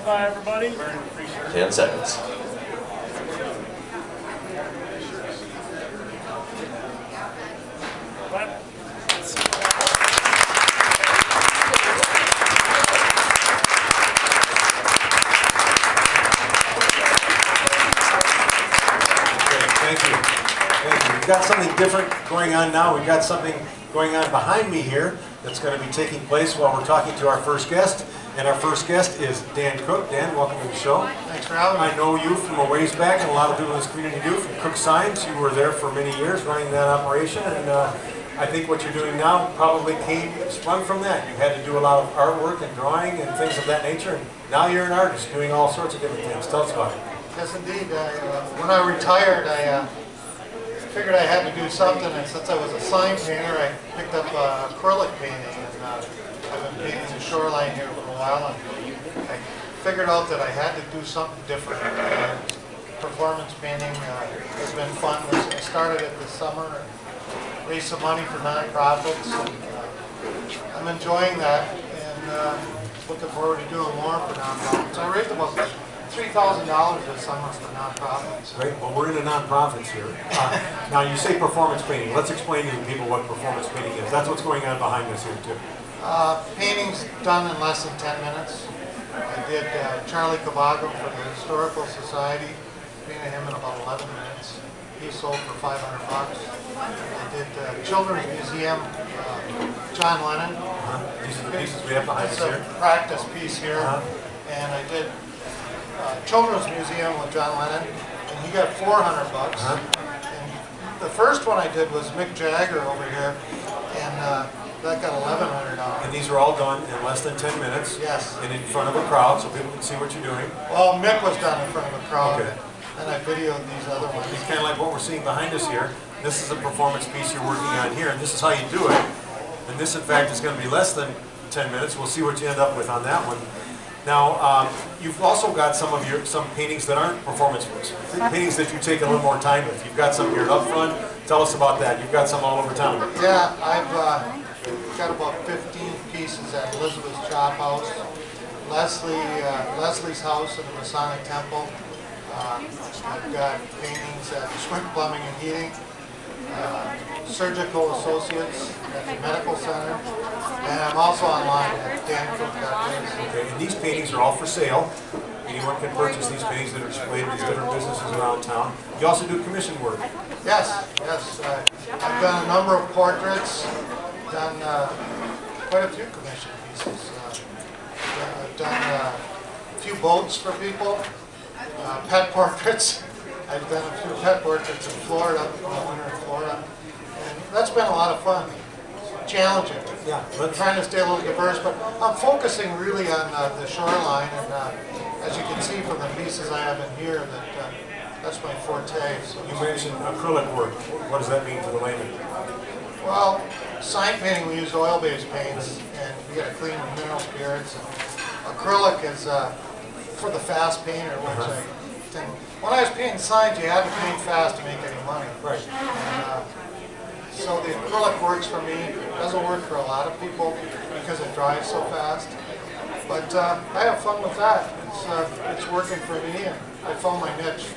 by, everybody. 10 seconds. We've got something different going on now. We've got something going on behind me here that's going to be taking place while we're talking to our first guest. And our first guest is Dan Cook. Dan, welcome to the show. Thanks for having me. I know you from a ways back, and a lot of people in this community do, from Cook Signs. You were there for many years running that operation, and I think what you're doing now probably sprung from that. You had to do a lot of artwork and drawing and things of that nature, and now you're an artist doing all sorts of different things. Tell us about it. Yes, indeed. When I retired, I figured I had to do something, and since I was a sign painter, I picked up acrylic painting, and I've been painting the shoreline here for a while, and I figured out that I had to do something different. Performance painting has been fun. I started it this summer and raised some money for nonprofits, and I'm enjoying that, and looking forward to doing more for nonprofits. I raised about $3,000 this summer for nonprofits. Great. Well, we're into nonprofits here. Now, you say performance painting. Let's explain to the people what performance painting is. That's what's going on behind us here, too. Paintings done in less than 10 minutes. I did Charlie Cavago for the Historical Society. Painted him in about 11 minutes. He sold for $500. I did Children's Museum, John Lennon. These are the pieces we have behind us here. It's a practice piece here. And I did Children's Museum with John Lennon, and he got $400. And the first one I did was Mick Jagger over here, and that got $1,100. And these are all done in less than 10 minutes. Yes. And in front of a crowd, so people can see what you're doing. Well, Mick was done in front of a crowd, okay. And I videoed these other ones. It's kind of like what we're seeing behind us here. This is a performance piece you're working on here, and this is how you do it. And this, in fact, is going to be less than 10 minutes. We'll see what you end up with on that one. Now, you've also got some paintings that aren't performance works, paintings that you take a little more time with. You've got some here up front. Tell us about that. You've got some all over town. Yeah, I've got about 15 pieces at Elizabeth's Chop House, Leslie's house in the Masonic Temple. I've got paintings at Swim Plumbing and Heating, Surgical Associates at the Medical Center, and I'm also online at dancook.biz. Okay, and these paintings are all for sale. Anyone can purchase these paintings that are displayed in these different businesses around town. You also do commission work. Yes. I've done a number of portraits, done quite a few commission pieces. I've done a few boats for people, pet portraits. I've done a few pet portraits in Florida, in the winter in Florida, and that's been a lot of fun. It's challenging. Yeah, I'm trying to stay a little diverse, but I'm focusing really on the shoreline, and as you can see from the pieces I have in here, that's my forte. So you mentioned acrylic work. What does that mean to the layman? Well, sign painting we use oil-based paints, and we got to clean with mineral spirits. And acrylic is for the fast painter, which I think. When I was painting signs, you had to paint fast to make any money. Right. And, so the acrylic works for me. It doesn't work for a lot of people because it dries so fast. But I have fun with that. It's working for me, and I found my niche.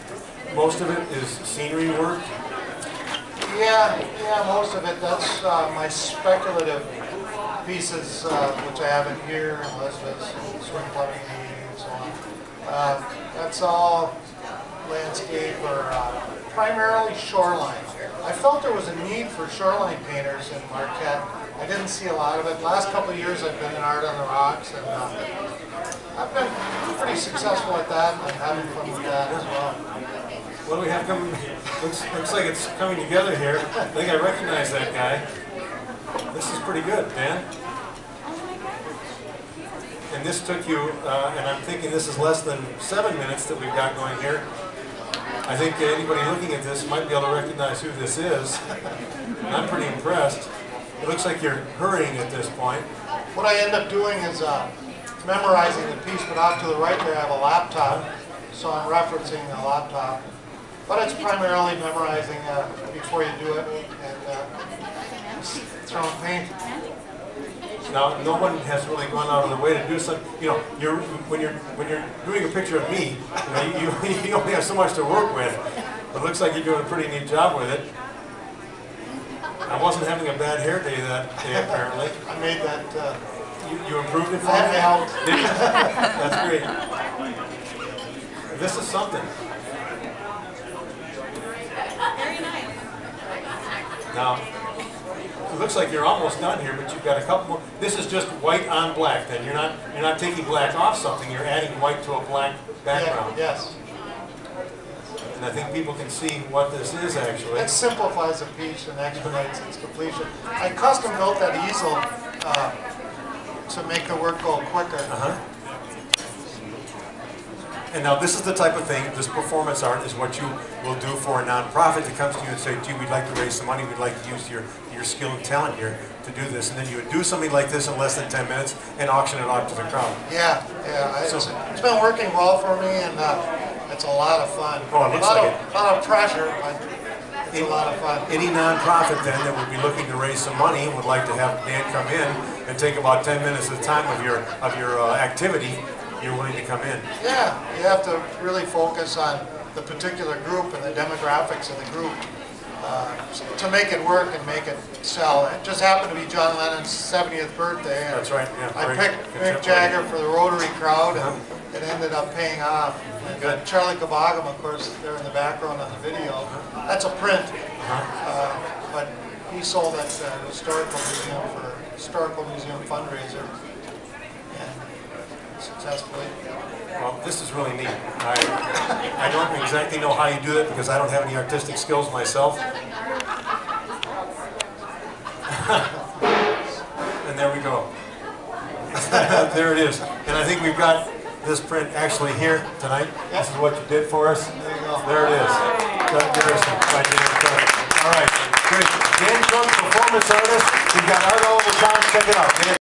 Most of it is scenery work? Yeah, most of it. That's my speculative pieces, which I have in here, and Elizabeth's, Swim Plumbing and so on. That's all landscape or primarily shoreline. I felt there was a need for shoreline painters in Marquette. I didn't see a lot of it. Last couple of years I've been in Art on the Rocks, and I've been pretty successful at that, and I'm having fun with that as well. What do we have coming? Looks like it's coming together here. I think I recognize that guy. This is pretty good, Dan. And this took you, and I'm thinking this is less than 7 minutes that we've got going here. I think anybody looking at this might be able to recognize who this is. I'm pretty impressed. It looks like you're hurrying at this point. What I end up doing is memorizing the piece, but off to the right there I have a laptop, so I'm referencing the laptop. But it's primarily memorizing before you do it, and throwing paint. Now, no one has really gone out of their way to do something. You know, when you're doing a picture of me, you only have so much to work with. It looks like you're doing a pretty neat job with it. I wasn't having a bad hair day that day, apparently. I made that. You improved it for I had me? help. Did you? That's great. This is something. Very nice. Now, it looks like you're almost done here, but you've got a couple more. This is just white on black. Then you're not taking black off something. You're adding white to a black background. Yeah, yes. And I think people can see what this is actually. It simplifies the piece and expedites its completion. I custom built that easel to make the work go quicker. And now this is the type of thing, this performance art is what you will do for a nonprofit that comes to you and say, gee, we'd like to raise some money, we'd like to use your skill and talent here to do this. And then you would do something like this in less than 10 minutes and auction it off to the crowd. Yeah. It's been working well for me, and it's a lot of fun. Oh, it looks like it. A lot of pressure, but it's a lot of fun. Any nonprofit then that would be looking to raise some money and would like to have Dan come in and take about 10 minutes at a time of your activity, you're willing to come in. Yeah, you have to really focus on the particular group and the demographics of the group to make it work and make it sell. It just happened to be John Lennon's 70th birthday. And That's right, yeah. I picked Mick Jagger for the Rotary crowd, and it ended up paying off. And Charlie Kabagam, of course, there in the background on the video. That's a print, but he sold it at the Historical Museum for Historical Museum fundraiser, and successfully. Well, this is really neat. I don't exactly know how you do it because I don't have any artistic skills myself. And there we go. There it is. And I think we've got this print actually here tonight. This is what you did for us. There you go. There it is. Garrison by Dan Trump. All right, great. Dan Trump, performance artist. We've got art all the time. Check it out. Dan